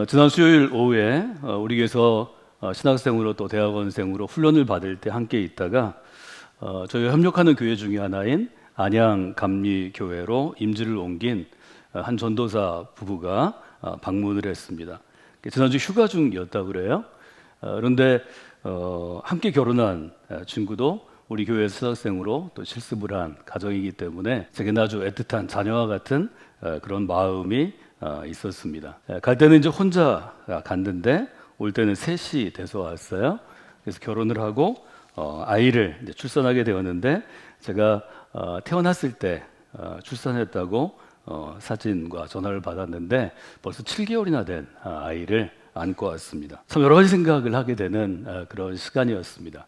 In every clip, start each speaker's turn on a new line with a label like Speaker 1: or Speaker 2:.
Speaker 1: 지난 수요일 오후에 우리 교회에서 신학생으로 또 대학원생으로 훈련을 받을 때 함께 있다가 저희 협력하는 교회 중에 하나인 안양 감리교회로 임지를 옮긴 한 전도사 부부가 방문을 했습니다. 지난주 휴가 중이었다고 그래요. 그런데 함께 결혼한 친구도 우리 교회에서 신학생으로 또 실습을 한 가정이기 때문에 제게는 아주 애틋한 자녀와 같은 그런 마음이 있었습니다. 갈 때는 이제 혼자 갔는데 올 때는 셋이 돼서 왔어요. 그래서 결혼을 하고 아이를 이제 출산하게 되었는데 제가 태어났을 때 출산했다고 사진과 전화를 받았는데 벌써 7개월이나 된 아이를 안고 왔습니다. 참 여러 가지 생각을 하게 되는 그런 시간이었습니다.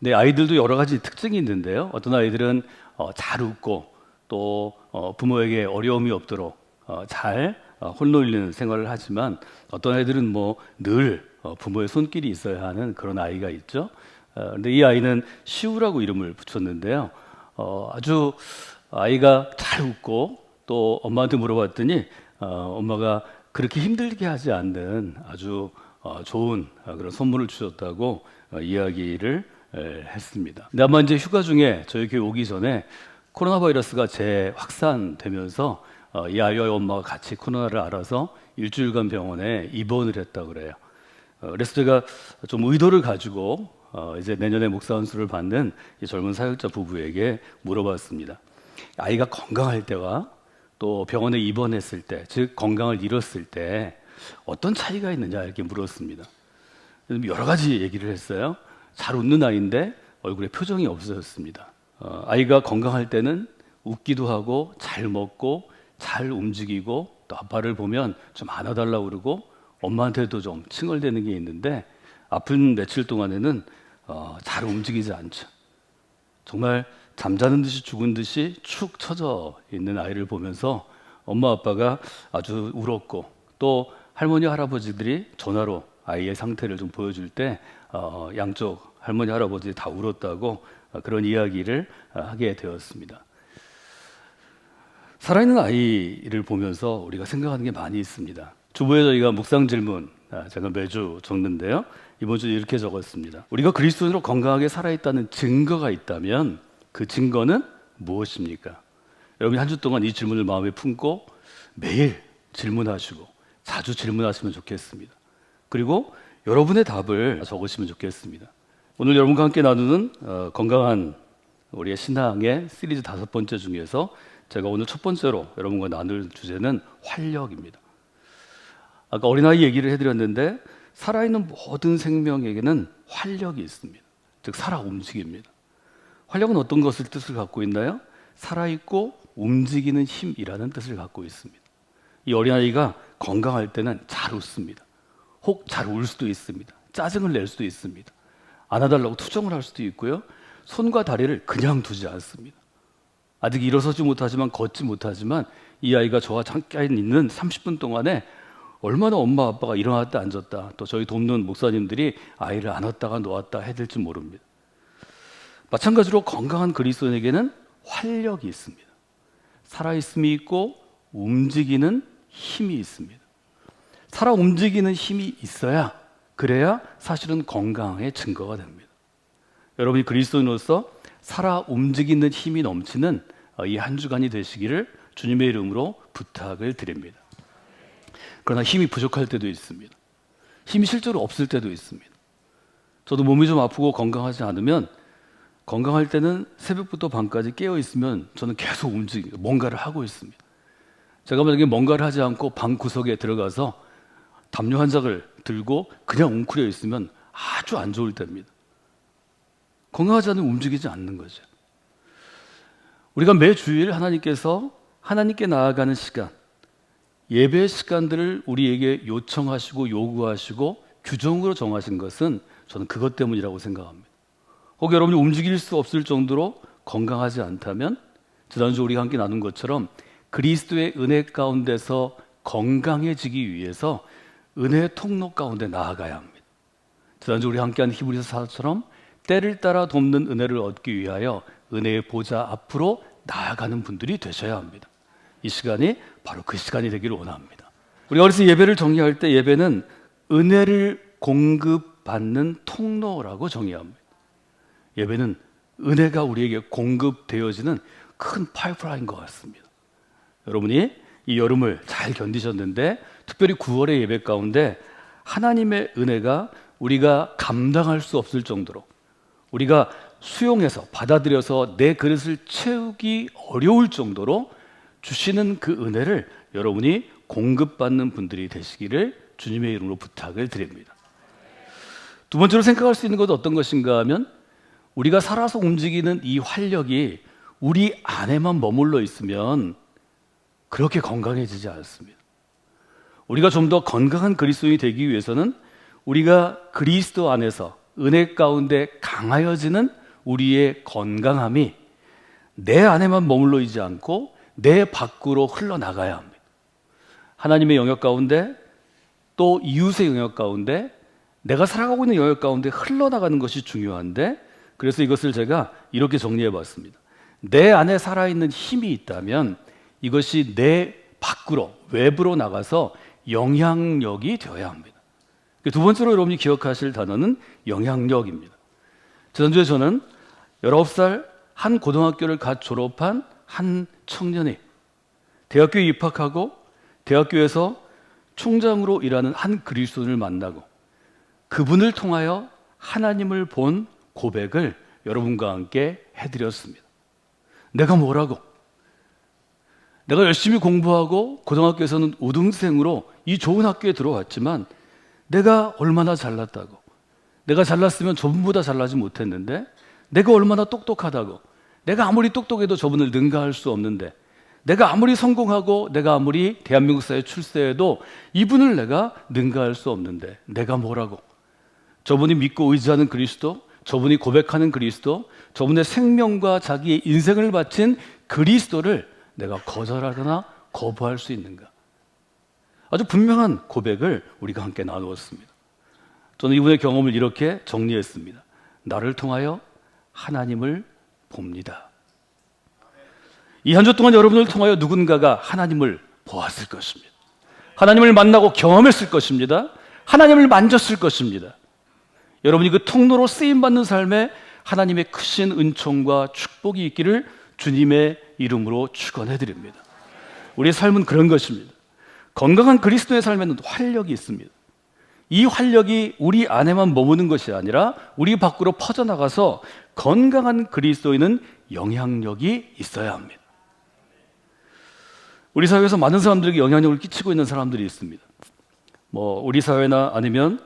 Speaker 1: 근데 아이들도 여러 가지 특징이 있는데요. 어떤 아이들은 잘 웃고 또 부모에게 어려움이 없도록 잘 홀로있는 생활을 하지만 어떤 아이들은 뭐 늘 부모의 손길이 있어야 하는 그런 아이가 있죠. 근데 이 아이는 시우라고 이름을 붙였는데요. 아주 아이가 잘 웃고 또 엄마한테 물어봤더니 엄마가 그렇게 힘들게 하지 않는 아주 좋은 그런 선물을 주셨다고 이야기를 했습니다. 근데 아마 이제 휴가 중에 저희 교회 오기 전에 코로나 바이러스가 재확산되면서 이 아이와 엄마가 같이 코로나를 알아서 일주일간 병원에 입원을 했다고 그래요. 그래서 제가 좀 의도를 가지고 이제 내년에 목사 안수를 받는 이 젊은 사역자 부부에게 물어봤습니다. 아이가 건강할 때와 또 병원에 입원했을 때, 즉 건강을 잃었을 때 어떤 차이가 있느냐 이렇게 물었습니다. 여러 가지 얘기를 했어요. 잘 웃는 아이인데 얼굴에 표정이 없어졌습니다. 아이가 건강할 때는 웃기도 하고 잘 먹고 잘 움직이고 또 아빠를 보면 좀 안아달라고 그러고 엄마한테도 좀 칭얼대는 게 있는데 아픈 며칠 동안에는 잘 움직이지 않죠. 정말 잠자는 듯이 죽은 듯이 축 처져 있는 아이를 보면서 엄마 아빠가 아주 울었고 또 할머니 할아버지들이 전화로 아이의 상태를 좀 보여줄 때 양쪽 할머니 할아버지 다 울었다고 그런 이야기를 하게 되었습니다. 살아있는 아이를 보면서 우리가 생각하는 게 많이 있습니다. 주보에 저희가 묵상 질문 제가 매주 적는데요. 이번 주에 이렇게 적었습니다. 우리가 그리스도인으로 건강하게 살아있다는 증거가 있다면 그 증거는 무엇입니까? 여러분이 한 주 동안 이 질문을 마음에 품고 매일 질문하시고 자주 질문하시면 좋겠습니다. 그리고 여러분의 답을 적으시면 좋겠습니다. 오늘 여러분과 함께 나누는 건강한 우리의 신앙의 시리즈 5번째 중에서 제가 오늘 첫 번째로 여러분과 나눌 주제는 활력입니다. 아까 어린아이 얘기를 해드렸는데 살아있는 모든 생명에게는 활력이 있습니다. 즉 살아 움직입니다. 활력은 어떤 뜻을 갖고 있나요? 살아있고 움직이는 힘이라는 뜻을 갖고 있습니다. 이 어린아이가 건강할 때는 잘 웃습니다. 혹 잘 울 수도 있습니다. 짜증을 낼 수도 있습니다. 안아달라고 투정을 할 수도 있고요. 손과 다리를 그냥 두지 않습니다. 아직 일어서지 못하지만 걷지 못하지만 이 아이가 저와 잠깐 있는 30분 동안에 얼마나 엄마 아빠가 일어났다 앉았다 또 저희 돕는 목사님들이 아이를 안았다가 놓았다 해야 될지 모릅니다. 마찬가지로 건강한 그리스도인에게는 활력이 있습니다. 살아있음이 있고 움직이는 힘이 있습니다. 살아 움직이는 힘이 있어야 그래야 사실은 건강의 증거가 됩니다. 여러분이 그리스도인으로서 살아 움직이는 힘이 넘치는 이 한 주간이 되시기를 주님의 이름으로 부탁을 드립니다. 그러나 힘이 부족할 때도 있습니다. 힘이 실제로 없을 때도 있습니다. 저도 몸이 좀 아프고 건강하지 않으면 건강할 때는 새벽부터 밤까지 깨어 있으면 저는 계속 움직이고 뭔가를 하고 있습니다. 제가 만약에 뭔가를 하지 않고 방 구석에 들어가서 담요 한 장을 들고 그냥 웅크려 있으면 아주 안 좋을 때입니다. 건강하지 않으면 움직이지 않는 거죠. 우리가 매 주일 하나님께서 하나님께 나아가는 시간, 예배 시간들을 우리에게 요청하시고 요구하시고 규정으로 정하신 것은 저는 그것 때문이라고 생각합니다. 혹 여러분이 움직일 수 없을 정도로 건강하지 않다면 지난주 우리가 함께 나눈 것처럼 그리스도의 은혜 가운데서 건강해지기 위해서 은혜의 통로 가운데 나아가야 합니다. 지난주 우리 함께한 히브리서 4처럼 때를 따라 돕는 은혜를 얻기 위하여 은혜의 보좌 앞으로 나아가는 분들이 되셔야 합니다. 이 시간이 바로 그 시간이 되기를 원합니다. 우리가 어디서 예배를 정의할 때 예배는 은혜를 공급받는 통로라고 정의합니다. 예배는 은혜가 우리에게 공급되어지는 큰 파이프라인인 것 같습니다. 여러분이 이 여름을 잘 견디셨는데 특별히 9월의 예배 가운데 하나님의 은혜가 우리가 감당할 수 없을 정도로 우리가 수용해서 받아들여서 내 그릇을 채우기 어려울 정도로 주시는 그 은혜를 여러분이 공급받는 분들이 되시기를 주님의 이름으로 부탁을 드립니다. 두 번째로 생각할 수 있는 것은 어떤 것인가 하면 우리가 살아서 움직이는 이 활력이 우리 안에만 머물러 있으면 그렇게 건강해지지 않습니다. 우리가 좀 더 건강한 그리스도인이 되기 위해서는 우리가 그리스도 안에서 은혜 가운데 강하여지는 우리의 건강함이 내 안에만 머물러 있지 않고 내 밖으로 흘러나가야 합니다. 하나님의 영역 가운데 또 이웃의 영역 가운데 내가 살아가고 있는 영역 가운데 흘러나가는 것이 중요한데 그래서 이것을 제가 이렇게 정리해 봤습니다. 내 안에 살아있는 힘이 있다면 이것이 내 밖으로 외부로 나가서 영향력이 되어야 합니다. 두 번째로 여러분이 기억하실 단어는 영향력입니다. 지난주에 저는 19살 한 고등학교를 갓 졸업한 한 청년이 대학교에 입학하고 대학교에서 총장으로 일하는 한 그리스도인을 만나고 그분을 통하여 하나님을 본 고백을 여러분과 함께 해드렸습니다. 내가 뭐라고? 내가 열심히 공부하고 고등학교에서는 우등생으로 이 좋은 학교에 들어왔지만 내가 얼마나 잘났다고, 내가 잘났으면 저분보다 잘나지 못했는데 내가 얼마나 똑똑하다고, 내가 아무리 똑똑해도 저분을 능가할 수 없는데 내가 아무리 성공하고 내가 아무리 대한민국 사회에 출세해도 이분을 내가 능가할 수 없는데 내가 뭐라고? 저분이 믿고 의지하는 그리스도, 저분이 고백하는 그리스도, 저분의 생명과 자기의 인생을 바친 그리스도를 내가 거절하거나 거부할 수 있는가? 아주 분명한 고백을 우리가 함께 나누었습니다. 저는 이분의 경험을 이렇게 정리했습니다. 나를 통하여 하나님을 봅니다. 이 한 주 동안 여러분을 통하여 누군가가 하나님을 보았을 것입니다. 하나님을 만나고 경험했을 것입니다. 하나님을 만졌을 것입니다. 여러분이 그 통로로 쓰임받는 삶에 하나님의 크신 은총과 축복이 있기를 주님의 이름으로 축원해드립니다. 우리의 삶은 그런 것입니다. 건강한 그리스도의 삶에는 활력이 있습니다. 이 활력이 우리 안에만 머무는 것이 아니라 우리 밖으로 퍼져나가서 건강한 그리스도인은 영향력이 있어야 합니다. 우리 사회에서 많은 사람들에게 영향력을 끼치고 있는 사람들이 있습니다. 우리 사회나 아니면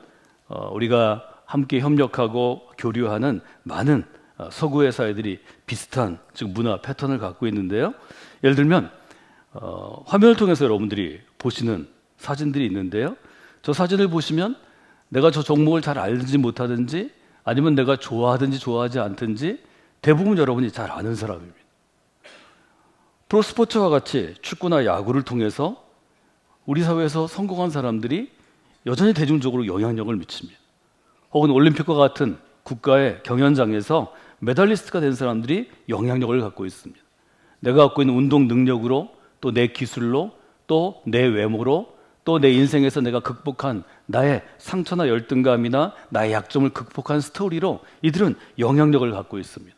Speaker 1: 우리가 함께 협력하고 교류하는 많은 서구의 사회들이 비슷한 즉 문화 패턴을 갖고 있는데요. 예를 들면 화면을 통해서 여러분들이 보시는 사진들이 있는데요. 저 사진을 보시면 내가 저 종목을 잘 알든지 못하든지 아니면 내가 좋아하든지 좋아하지 않든지 대부분 여러분이 잘 아는 사람입니다. 프로스포츠와 같이 축구나 야구를 통해서 우리 사회에서 성공한 사람들이 여전히 대중적으로 영향력을 미칩니다. 혹은 올림픽과 같은 국가의 경연장에서 메달리스트가 된 사람들이 영향력을 갖고 있습니다. 내가 갖고 있는 운동 능력으로 또 내 기술로 또 내 외모로 또 내 인생에서 내가 극복한 나의 상처나 열등감이나 나의 약점을 극복한 스토리로 이들은 영향력을 갖고 있습니다.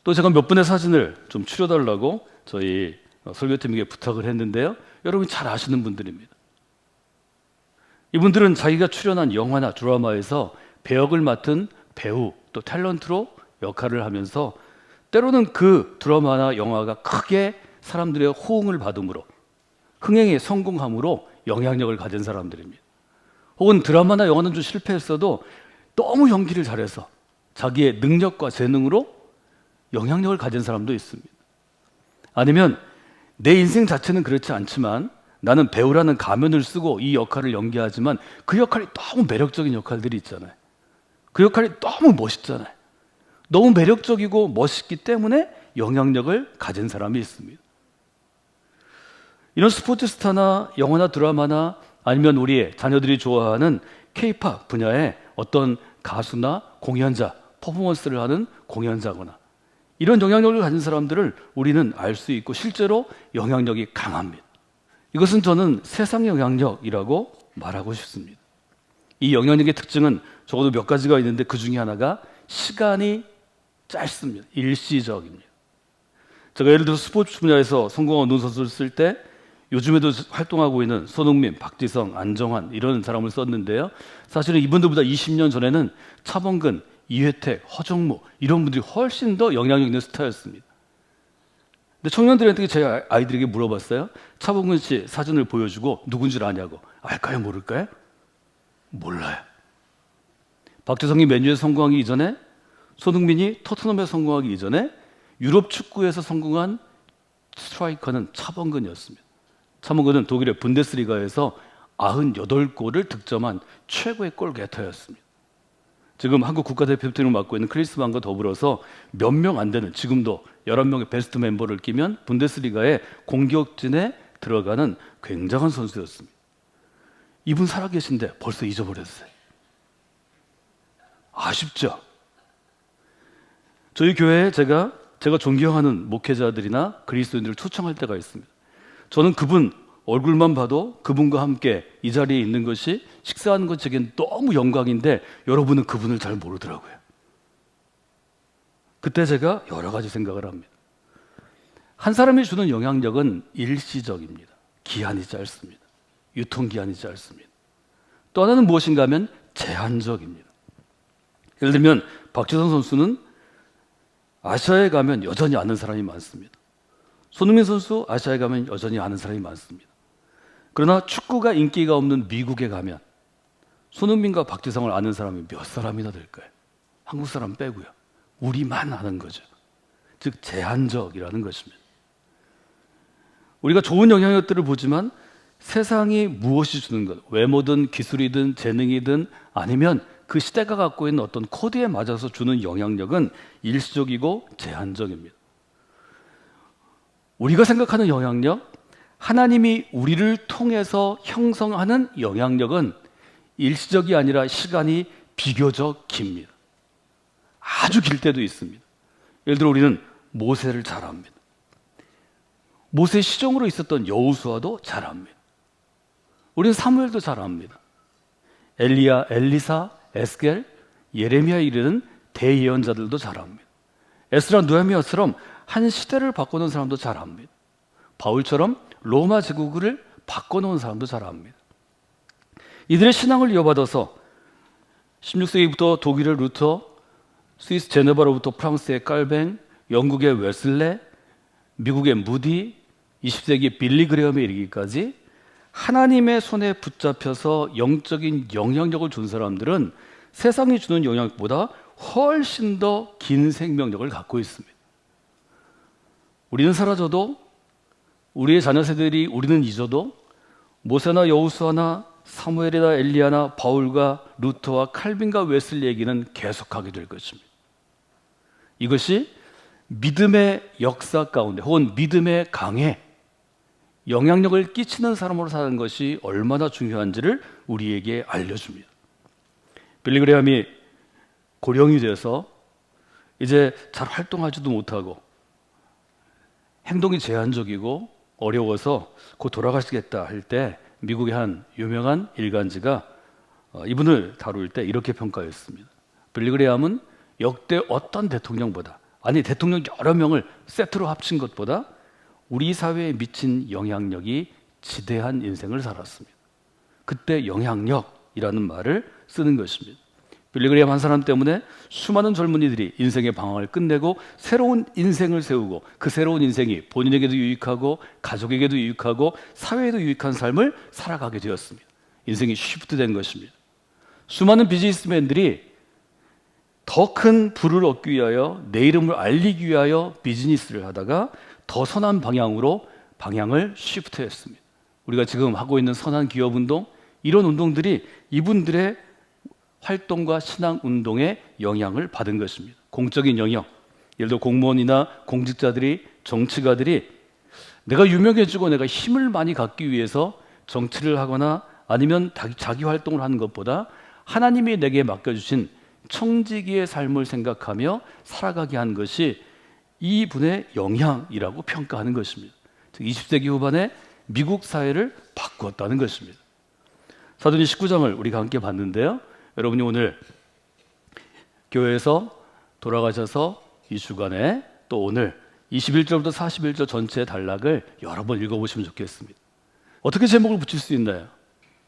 Speaker 1: 또 제가 몇 분의 사진을 좀 추려달라고 저희 설교팀에게 부탁을 했는데요. 여러분이 잘 아시는 분들입니다. 이분들은 자기가 출연한 영화나 드라마에서 배역을 맡은 배우 또 탤런트로 역할을 하면서 때로는 그 드라마나 영화가 크게 사람들의 호응을 받음으로 흥행에 성공함으로 영향력을 가진 사람들입니다. 혹은 드라마나 영화는 좀 실패했어도 너무 연기를 잘해서 자기의 능력과 재능으로 영향력을 가진 사람도 있습니다. 아니면 내 인생 자체는 그렇지 않지만 나는 배우라는 가면을 쓰고 이 역할을 연기하지만 그 역할이 너무 매력적인 역할들이 있잖아요. 그 역할이 너무 멋있잖아요. 너무 매력적이고 멋있기 때문에 영향력을 가진 사람이 있습니다. 이런 스포츠 스타나 영화나 드라마나 아니면 우리의 자녀들이 좋아하는 K-팝 분야의 어떤 가수나 공연자, 퍼포먼스를 하는 공연자거나 이런 영향력을 가진 사람들을 우리는 알 수 있고 실제로 영향력이 강합니다. 이것은 저는 세상 영향력이라고 말하고 싶습니다. 이 영향력의 특징은 적어도 몇 가지가 있는데 그 중에 하나가 시간이 짧습니다. 일시적입니다. 제가 예를 들어 스포츠 분야에서 성공한 운동선수를 쓸 때 요즘에도 활동하고 있는 손흥민, 박지성, 안정환 이런 사람을 썼는데요. 사실은 이분들보다 20년 전에는 차범근, 이회택, 허정무 이런 분들이 훨씬 더 영향력 있는 스타였습니다. 근데 청년들한테 제 아이들에게 물어봤어요. 차범근 씨 사진을 보여주고 누군지 아냐고. 알까요? 모를까요? 몰라요. 박지성이 맨유에 성공하기 이전에, 손흥민이 토트넘에 성공하기 이전에 유럽 축구에서 성공한 스트라이커는 차범근이었습니다. 차범근은 독일의 분데스리가에서 98골을 득점한 최고의 골게터였습니다. 지금 한국 국가대표팀을 맡고 있는 크리스만과 더불어서 몇 명 안 되는, 지금도 11명의 베스트 멤버를 끼면 분데스리가의 공격진에 들어가는 굉장한 선수였습니다. 이분 살아계신데 벌써 잊어버렸어요. 아쉽죠? 저희 교회에 제가 존경하는 목회자들이나 그리스도인들을 초청할 때가 있습니다. 저는 그분 얼굴만 봐도 그분과 함께 이 자리에 있는 것이, 식사하는 것 제겐 너무 영광인데 여러분은 그분을 잘 모르더라고요. 그때 제가 여러 가지 생각을 합니다. 한 사람이 주는 영향력은 일시적입니다. 기한이 짧습니다. 유통기한이 짧습니다. 또 하나는 무엇인가 하면 제한적입니다. 예를 들면 박지성 선수는 아시아에 가면 여전히 아는 사람이 많습니다. 손흥민 선수 아시아에 가면 여전히 아는 사람이 많습니다. 그러나 축구가 인기가 없는 미국에 가면 손흥민과 박지성을 아는 사람이 몇 사람이나 될까요? 한국 사람 빼고요. 우리만 아는 거죠. 즉 제한적이라는 것입니다. 우리가 좋은 영향력들을 보지만 세상이 무엇이 주는 것, 외모든 기술이든 재능이든 아니면 그 시대가 갖고 있는 어떤 코드에 맞아서 주는 영향력은 일시적이고 제한적입니다. 우리가 생각하는 영향력, 하나님이 우리를 통해서 형성하는 영향력은 일시적이 아니라 시간이 비교적 깁니다. 아주 길 때도 있습니다. 예를 들어 우리는 모세를 잘 압니다. 모세의 시종으로 있었던 여호수아도 잘 압니다. 우리는 사무엘도 잘 압니다. 엘리야, 엘리사, 에스겔, 예레미야 이르는 대예언자들도 잘 압니다. 에스라, 느헤미야처럼 한 시대를 바꿔놓은 사람도 잘 압니다. 바울처럼 로마 제국을 바꿔놓은 사람도 잘 압니다. 이들의 신앙을 이어받아서 16세기부터 독일의 루터, 스위스 제네바로부터 프랑스의 깔뱅, 영국의 웨슬레, 미국의 무디, 20세기 빌리 그레엄에 이르기까지 하나님의 손에 붙잡혀서 영적인 영향력을 준 사람들은 세상이 주는 영향력보다 훨씬 더 긴 생명력을 갖고 있습니다. 우리는 사라져도, 우리의 자녀 세대들이 우리는 잊어도 모세나 여호수아나 사무엘이나 엘리야나 바울과 루터와 칼빈과 웨슬리 얘기는 계속하게 될 것입니다. 이것이 믿음의 역사 가운데 혹은 믿음의 강에 영향력을 끼치는 사람으로 사는 것이 얼마나 중요한지를 우리에게 알려줍니다. 빌리 그레함이 고령이 돼서 이제 잘 활동하지도 못하고 행동이 제한적이고 어려워서 곧 돌아가시겠다 할 때 미국의 한 유명한 일간지가 이분을 다룰 때 이렇게 평가했습니다. 빌리 그레함은 역대 어떤 대통령보다, 아니 대통령 여러 명을 세트로 합친 것보다 우리 사회에 미친 영향력이 지대한 인생을 살았습니다. 그때 영향력이라는 말을 쓰는 것입니다. 빌리 그레함 한 사람 때문에 수많은 젊은이들이 인생의 방황을 끝내고 새로운 인생을 세우고 그 새로운 인생이 본인에게도 유익하고 가족에게도 유익하고 사회에도 유익한 삶을 살아가게 되었습니다. 인생이 쉬프트된 것입니다. 수많은 비즈니스맨들이 더 큰 부를 얻기 위하여 내 이름을 알리기 위하여 비즈니스를 하다가 더 선한 방향으로 방향을 쉬프트했습니다. 우리가 지금 하고 있는 선한 기업 운동, 이런 운동들이 이분들의 활동과 신앙 운동에 영향을 받은 것입니다. 공적인 영역, 예를 들어 공무원이나 공직자들이, 정치가들이 내가 유명해지고 내가 힘을 많이 갖기 위해서 정치를 하거나 아니면 자기 활동을 하는 것보다 하나님이 내게 맡겨주신 청지기의 삶을 생각하며 살아가게 한 것이 이분의 영향이라고 평가하는 것입니다. 즉 20세기 후반에 미국 사회를 바꾸었다는 것입니다. 사도행전 19장을 우리가 함께 봤는데요. 여러분이 오늘 교회에서 돌아가셔서 이 주간에 또 오늘 21절부터 41절 전체의 단락을 여러 번 읽어보시면 좋겠습니다. 어떻게 제목을 붙일 수 있나요?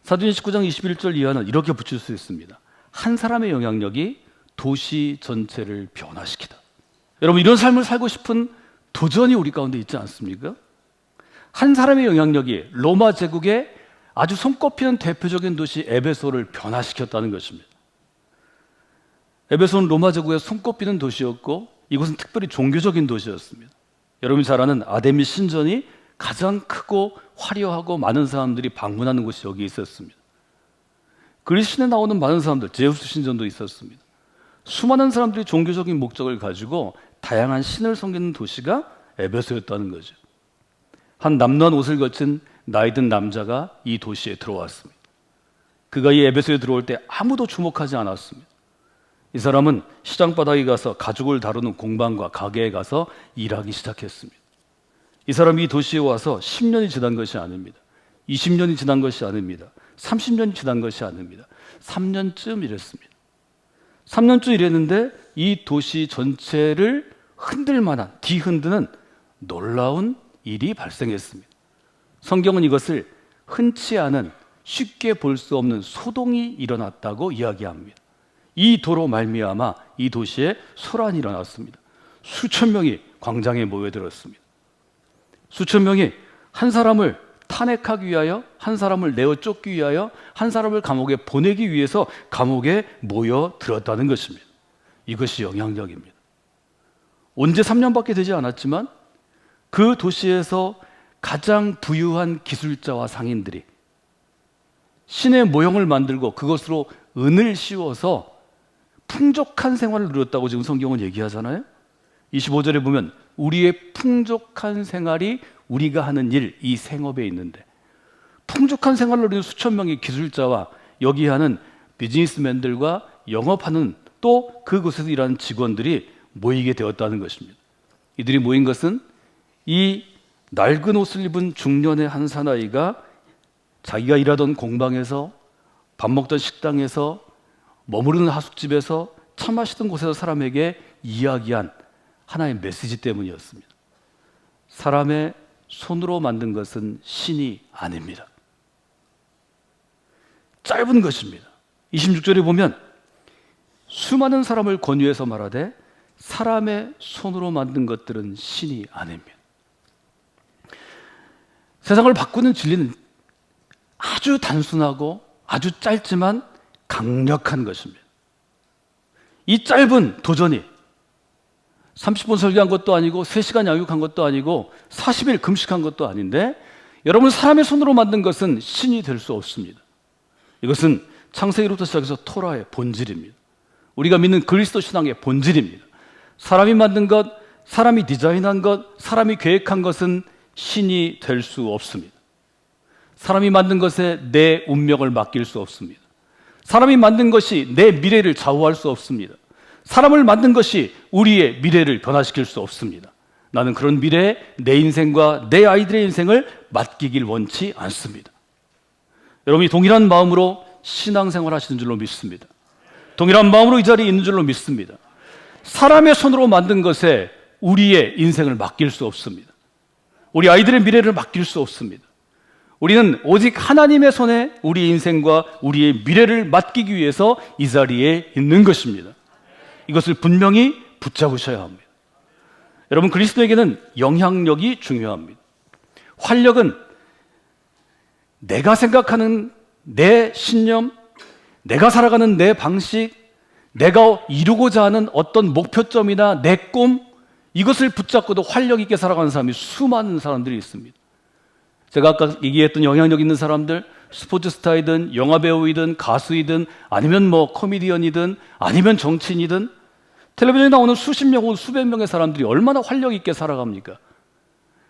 Speaker 1: 사도행전 19장 21절 이하는 이렇게 붙일 수 있습니다. 한 사람의 영향력이 도시 전체를 변화시키다. 여러분, 이런 삶을 살고 싶은 도전이 우리 가운데 있지 않습니까? 한 사람의 영향력이 로마 제국의 아주 손꼽히는 대표적인 도시 에베소를 변화시켰다는 것입니다. 에베소는 로마 제국의 손꼽히는 도시였고 이곳은 특별히 종교적인 도시였습니다. 여러분이 잘 아는 아데미 신전이 가장 크고 화려하고 많은 사람들이 방문하는 곳이 여기 있었습니다. 그리스 신에 나오는 많은 사람들, 제우스 신전도 있었습니다. 수많은 사람들이 종교적인 목적을 가지고 다양한 신을 섬기는 도시가 에베소였다는 거죠. 한 남루한 옷을 거친 나이든 남자가 이 도시에 들어왔습니다. 그가 이 에베소에 들어올 때 아무도 주목하지 않았습니다. 이 사람은 시장 바닥에 가서 가죽을 다루는 공방과 가게에 가서 일하기 시작했습니다. 이 사람이 이 도시에 와서 10년이 지난 것이 아닙니다. 20년이 지난 것이 아닙니다. 30년이 지난 것이 아닙니다. 3년쯤 일했습니다. 3년쯤 일했는데 이 도시 전체를 흔들 만한, 뒤흔드는 놀라운 일이 발생했습니다. 성경은 이것을 흔치 않은, 쉽게 볼 수 없는 소동이 일어났다고 이야기합니다. 이 도로 말미암아 이 도시에 소란이 일어났습니다. 수천 명이 광장에 모여들었습니다. 수천 명이 한 사람을 탄핵하기 위하여, 한 사람을 내어 쫓기 위하여, 한 사람을 감옥에 보내기 위해서 감옥에 모여들었다는 것입니다. 이것이 영향력입니다. 온 지 3년밖에 되지 않았지만 그 도시에서 가장 부유한 기술자와 상인들이 신의 모형을 만들고 그것으로 은을 씌워서 풍족한 생활을 누렸다고 지금 성경은 얘기하잖아요. 25절에 보면 우리의 풍족한 생활이 우리가 하는 일, 이 생업에 있는데, 풍족한 생활을 누리는 수천 명의 기술자와 여기 하는 비즈니스맨들과 영업하는 또 그곳에서 일하는 직원들이 모이게 되었다는 것입니다. 이들이 모인 것은 이 낡은 옷을 입은 중년의 한 사나이가 자기가 일하던 공방에서, 밥 먹던 식당에서, 머무르는 하숙집에서, 차 마시던 곳에서 사람에게 이야기한 하나의 메시지 때문이었습니다. 사람의 손으로 만든 것은 신이 아닙니다. 짧은 것입니다. 26절에 보면 수많은 사람을 권유해서 말하되 사람의 손으로 만든 것들은 신이 아닙니다. 세상을 바꾸는 진리는 아주 단순하고 아주 짧지만 강력한 것입니다. 이 짧은 도전이 30분 설교한 것도 아니고 3시간 양육한 것도 아니고 40일 금식한 것도 아닌데, 여러분, 사람의 손으로 만든 것은 신이 될 수 없습니다. 이것은 창세기로부터 시작해서 토라의 본질입니다. 우리가 믿는 그리스도 신앙의 본질입니다. 사람이 만든 것, 사람이 디자인한 것, 사람이 계획한 것은 신이 될 수 없습니다. 사람이 만든 것에 내 운명을 맡길 수 없습니다. 사람이 만든 것이 내 미래를 좌우할 수 없습니다. 사람을 만든 것이 우리의 미래를 변화시킬 수 없습니다. 나는 그런 미래에 내 인생과 내 아이들의 인생을 맡기길 원치 않습니다. 여러분이 동일한 마음으로 신앙생활 하시는 줄로 믿습니다. 동일한 마음으로 이 자리에 있는 줄로 믿습니다. 사람의 손으로 만든 것에 우리의 인생을 맡길 수 없습니다. 우리 아이들의 미래를 맡길 수 없습니다. 우리는 오직 하나님의 손에 우리 인생과 우리의 미래를 맡기기 위해서 이 자리에 있는 것입니다. 이것을 분명히 붙잡으셔야 합니다. 여러분, 그리스도에게는 영향력이 중요합니다. 활력은 내가 생각하는 내 신념, 내가 살아가는 내 방식, 내가 이루고자 하는 어떤 목표점이나 내 꿈, 이것을 붙잡고도 활력 있게 살아가는 사람이 수많은 사람들이 있습니다. 제가 아까 얘기했던 영향력 있는 사람들, 스포츠 스타이든 영화배우이든 가수이든 아니면 뭐 코미디언이든 아니면 정치인이든 텔레비전에 나오는 수십 명 혹은 수백 명의 사람들이 얼마나 활력 있게 살아갑니까?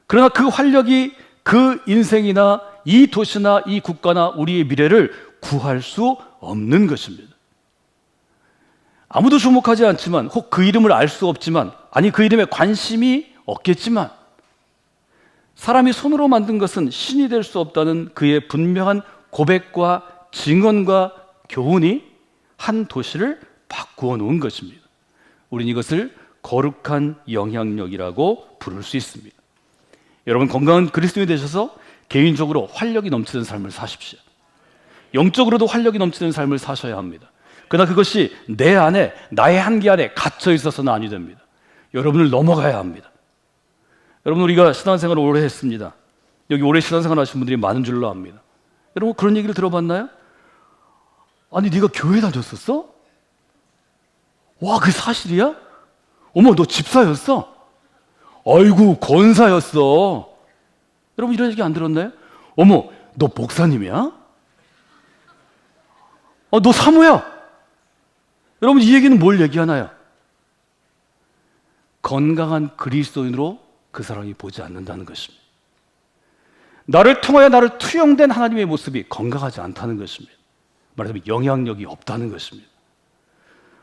Speaker 1: 그러나 그 활력이 그 인생이나 이 도시나 이 국가나 우리의 미래를 구할 수 없는 것입니다. 아무도 주목하지 않지만, 혹 그 이름을 알 수 없지만, 아니 그 이름에 관심이 없겠지만, 사람이 손으로 만든 것은 신이 될 수 없다는 그의 분명한 고백과 증언과 교훈이 한 도시를 바꾸어 놓은 것입니다. 우리는 이것을 거룩한 영향력이라고 부를 수 있습니다. 여러분, 건강한 그리스도인이 되셔서 개인적으로 활력이 넘치는 삶을 사십시오. 영적으로도 활력이 넘치는 삶을 사셔야 합니다. 그러나 그것이 내 안에, 나의 한계 안에 갇혀 있어서는 아니 됩니다. 여러분을 넘어가야 합니다. 여러분, 우리가 신앙생활을 오래 했습니다. 여기 오래 신앙생활 하신 분들이 많은 줄로 압니다. 여러분, 그런 얘기를 들어봤나요? 아니, 네가 교회 다녔었어? 와, 그게 사실이야? 어머, 너 집사였어? 아이고, 권사였어. 여러분, 이런 얘기 안 들었나요? 어머, 너 목사님이야? 너 사모야. 여러분, 이 얘기는 뭘 얘기하나요? 건강한 그리스도인으로 그 사람이 보지 않는다는 것입니다. 나를 통하여 나를 투영된 하나님의 모습이 건강하지 않다는 것입니다. 말하자면 영향력이 없다는 것입니다.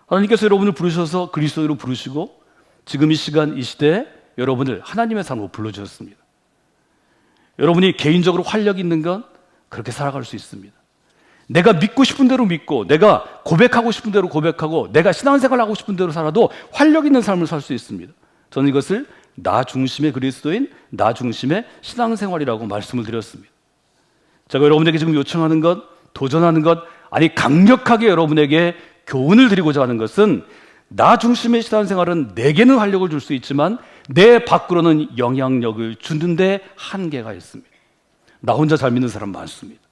Speaker 1: 하나님께서 여러분을 부르셔서 그리스도인으로 부르시고 지금 이 시간 이 시대에 여러분을 하나님의 사람으로 불러주셨습니다. 여러분이 개인적으로 활력이 있는 건 그렇게 살아갈 수 있습니다. 내가 믿고 싶은 대로 믿고, 내가 고백하고 싶은 대로 고백하고, 내가 신앙생활 하고 싶은 대로 살아도 활력 있는 삶을 살 수 있습니다. 저는 이것을 나 중심의 그리스도인, 나 중심의 신앙생활이라고 말씀을 드렸습니다. 제가 여러분에게 지금 요청하는 것, 도전하는 것, 아니 강력하게 여러분에게 교훈을 드리고자 하는 것은, 나 중심의 신앙생활은 내게는 활력을 줄 수 있지만 내 밖으로는 영향력을 주는데 한계가 있습니다. 나 혼자 잘 믿는 사람 많습니다.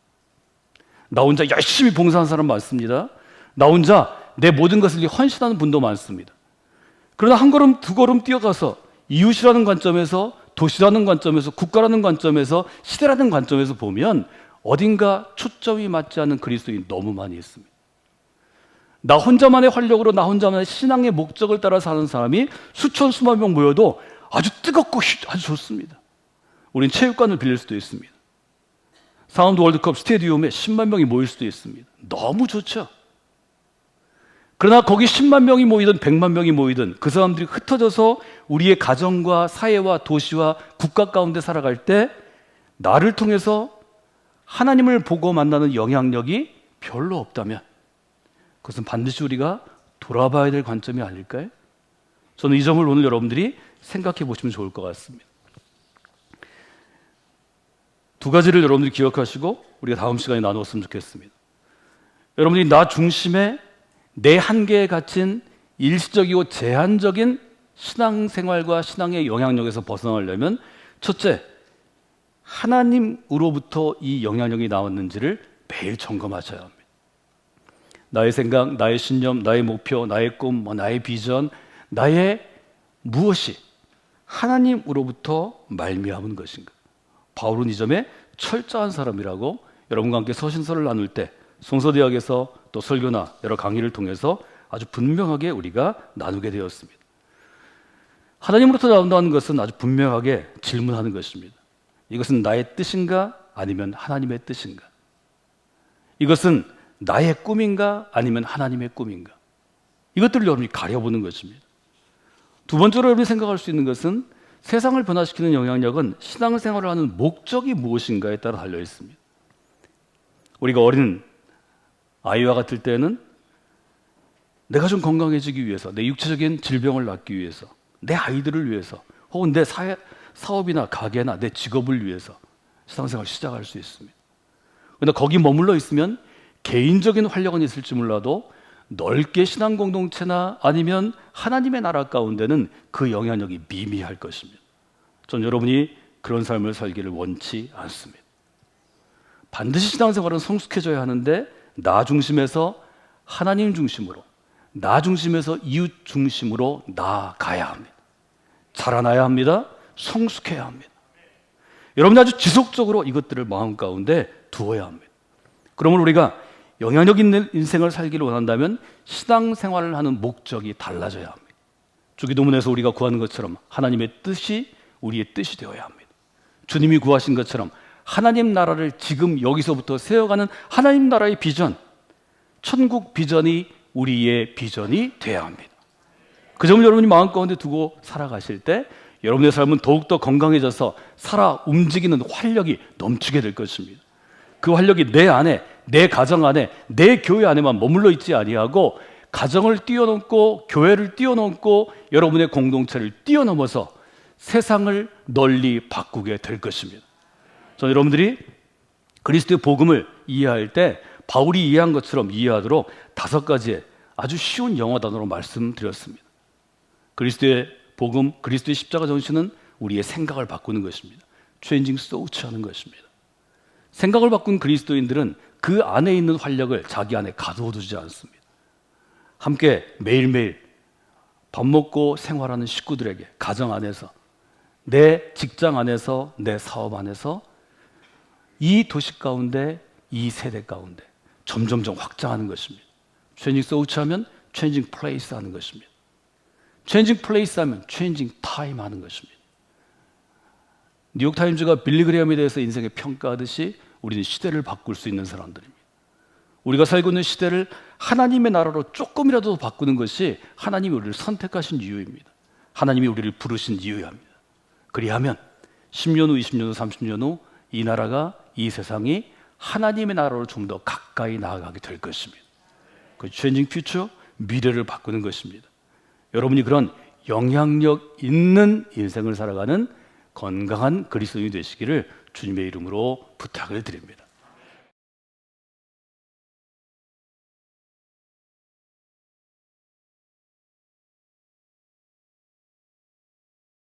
Speaker 1: 나 혼자 열심히 봉사하는 사람 많습니다. 나 혼자 내 모든 것을 헌신하는 분도 많습니다. 그러나 한 걸음 두 걸음 뛰어가서 이웃이라는 관점에서, 도시라는 관점에서, 국가라는 관점에서, 시대라는 관점에서 보면 어딘가 초점이 맞지 않는 그리스도인이 너무 많이 있습니다. 나 혼자만의 활력으로, 나 혼자만의 신앙의 목적을 따라 사는 사람이 수천 수만 명 모여도 아주 뜨겁고 아주 좋습니다. 우린 체육관을 빌릴 수도 있습니다. 사운드 월드컵 스테디움에 10만 명이 모일 수도 있습니다. 너무 좋죠. 그러나 거기 10만 명이 모이든 100만 명이 모이든 그 사람들이 흩어져서 우리의 가정과 사회와 도시와 국가 가운데 살아갈 때 나를 통해서 하나님을 보고 만나는 영향력이 별로 없다면 그것은 반드시 우리가 돌아봐야 될 관점이 아닐까요? 저는 이 점을 오늘 여러분들이 생각해 보시면 좋을 것 같습니다. 두 가지를 여러분들이 기억하시고 우리가 다음 시간에 나누었으면 좋겠습니다. 여러분들이 나 중심의 내 한계에 갇힌 일시적이고 제한적인 신앙생활과 신앙의 영향력에서 벗어나려면 첫째, 하나님으로부터 이 영향력이 나왔는지를 매일 점검하셔야 합니다. 나의 생각, 나의 신념, 나의 목표, 나의 꿈, 나의 비전, 나의 무엇이 하나님으로부터 말미암은 것인가? 바울은 이 점에 철저한 사람이라고 여러분과 함께 서신서를 나눌 때 성서대학에서 또 설교나 여러 강의를 통해서 아주 분명하게 우리가 나누게 되었습니다. 하나님으로부터 나온다는 것은 아주 분명하게 질문하는 것입니다. 이것은 나의 뜻인가 아니면 하나님의 뜻인가? 이것은 나의 꿈인가 아니면 하나님의 꿈인가? 이것들을 여러분이 가려보는 것입니다. 두 번째로 여러분이 생각할 수 있는 것은 세상을 변화시키는 영향력은 신앙생활을 하는 목적이 무엇인가에 따라 달려 있습니다. 우리가 어린 아이와 같을 때는 내가 좀 건강해지기 위해서, 내 육체적인 질병을 낫기 위해서, 내 아이들을 위해서, 혹은 내 사업이나 가게나 내 직업을 위해서 신앙생활을 시작할 수 있습니다. 그런데 거기 머물러 있으면 개인적인 활력은 있을지 몰라도 넓게 신앙 공동체나 아니면 하나님의 나라 가운데는 그 영향력이 미미할 것입니다. 전 여러분이 그런 삶을 살기를 원치 않습니다. 반드시 신앙생활은 성숙해져야 하는데 나 중심에서 하나님 중심으로, 나 중심에서 이웃 중심으로 나아가야 합니다. 자라나야 합니다. 성숙해야 합니다. 여러분이 아주 지속적으로 이것들을 마음 가운데 두어야 합니다. 그러면 우리가 영향력 있는 인생을 살기를 원한다면 신앙생활을 하는 목적이 달라져야 합니다. 주기도문에서 우리가 구하는 것처럼 하나님의 뜻이 우리의 뜻이 되어야 합니다. 주님이 구하신 것처럼 하나님 나라를 지금 여기서부터 세워가는 하나님 나라의 비전, 천국 비전이 우리의 비전이 되어야 합니다. 그 점을 여러분이 마음 가운데 두고 살아가실 때 여러분의 삶은 더욱더 건강해져서 살아 움직이는 활력이 넘치게 될 것입니다. 그 활력이 내 안에, 내 가정 안에, 내 교회 안에만 머물러 있지 아니하고 가정을 뛰어넘고 교회를 뛰어넘고 여러분의 공동체를 뛰어넘어서 세상을 널리 바꾸게 될 것입니다. 저는 여러분들이 그리스도의 복음을 이해할 때 바울이 이해한 것처럼 이해하도록 5가지의 아주 쉬운 영어 단어로 말씀드렸습니다. 그리스도의 복음, 그리스도의 십자가 정신은 우리의 생각을 바꾸는 것입니다. Changing thoughts 하는 것입니다. 생각을 바꾼 그리스도인들은 그 안에 있는 활력을 자기 안에 가두어두지 않습니다. 함께 매일매일 밥 먹고 생활하는 식구들에게 가정 안에서, 내 직장 안에서, 내 사업 안에서 이 도시 가운데, 이 세대 가운데 점점점 확장하는 것입니다. Changing thoughts 하면 Changing place 하는 것입니다. Changing place 하면 Changing time 하는 것입니다. 뉴욕타임즈가 빌리 그레엄에 대해서 인생에 평가하듯이 우리는 시대를 바꿀 수 있는 사람들입니다. 우리가 살고 있는 시대를 하나님의 나라로 조금이라도 바꾸는 것이 하나님이 우리를 선택하신 이유입니다. 하나님이 우리를 부르신 이유입니다. 그리하면 10년 후, 20년 후, 30년 후 이 나라가, 이 세상이 하나님의 나라로 좀 더 가까이 나아가게 될 것입니다. 그 Changing future, 미래를 바꾸는 것입니다. 여러분이 그런 영향력 있는 인생을 살아가는 건강한 그리스도인이 되시기를 주님의 이름으로 부탁을 드립니다.